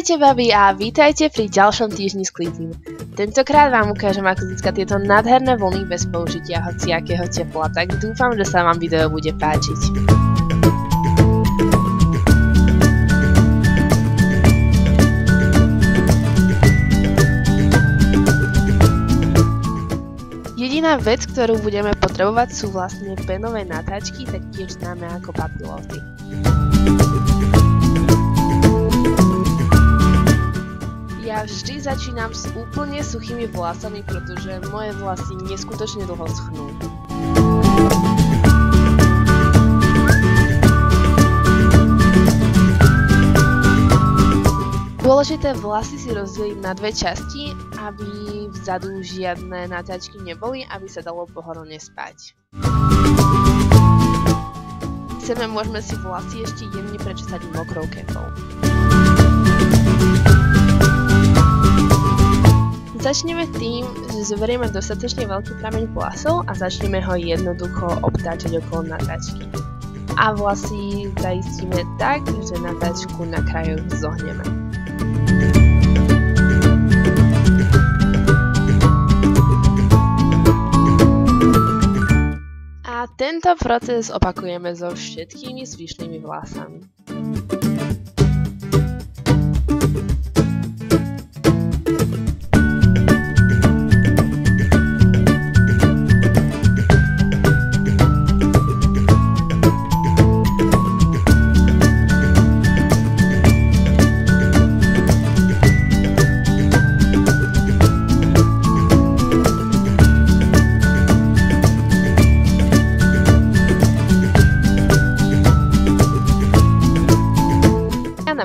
Ahojte babi a vítajte pri ďalšom týždni s Klitým. Tentokrát vám ukážem, ako získať tieto nádherné vlny bez použitia hociakého tepla, tak dúfam, že sa vám video bude páčiť. Jediná vec, ktorú budeme potrebovať, sú vlastne penové natáčky, taktiež známe ako papiloty. Ja vždy začínam s úplne suchými vlasami, pretože moje vlasy neskutočne dlho schnú. Dôležité vlasy si rozdeliť na dve časti, aby vzadu žiadne natáčky neboli, aby sa dalo pohodlne spať. Chceme, môžeme si vlasy ešte jemne prečesať mokrou kefou. Začneme tým, že zoberieme dostatočne veľký prameň vlasov a začneme ho jednoducho obtáčať okolo natáčky. A vlasy zaistíme tak, že natáčku na krajoch zohneme. A tento proces opakujeme so všetkými zvyšnými vlasami.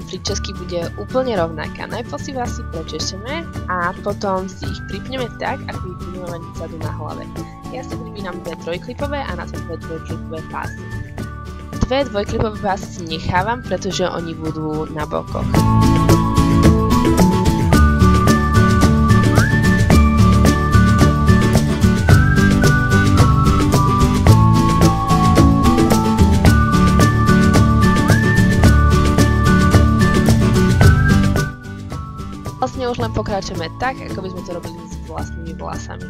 Príčesky bude úplne rovnaká. Najprv si vlasy prečešeme a potom si ich pripneme tak, ako ich budeme mať vzadu na hlave. Ja si pripínam dve trojklipové a na to dve dvojklipové pásy. Dve dvojklipové pásy si nechávam, pretože oni budú na bokoch. Vlastne už len pokračujeme tak, ako by sme to robili s vlastnými vlasami.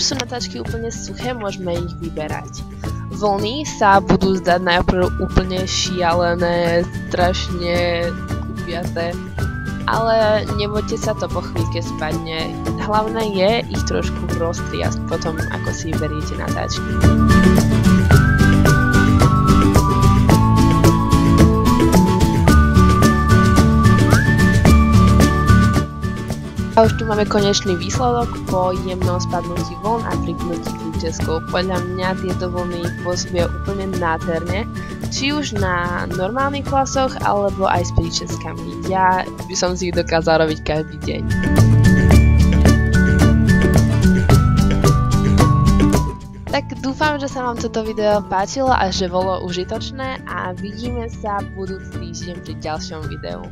Sú natáčky úplne suché, môžeme ich vyberať. Vlny sa budú zdať najprv úplne šialené, strašne kupiaté, ale nebojte sa, to po chvíľke spadne. Hlavné je ich trošku roztriasť potom, ako si vyberiete natáčky. A už tu máme konečný výsledok po jemnom spadnutí vln a pripnutí príčeskov. Podľa mňa tieto vlny pôsobia úplne nádherne, či už na normálnych vlasoch, alebo aj s príčeskami. Ja by som si ich dokázal robiť každý deň. Tak dúfam, že sa vám toto video páčilo a že bolo užitočné a vidíme sa budúci týždeň pri ďalšom videu.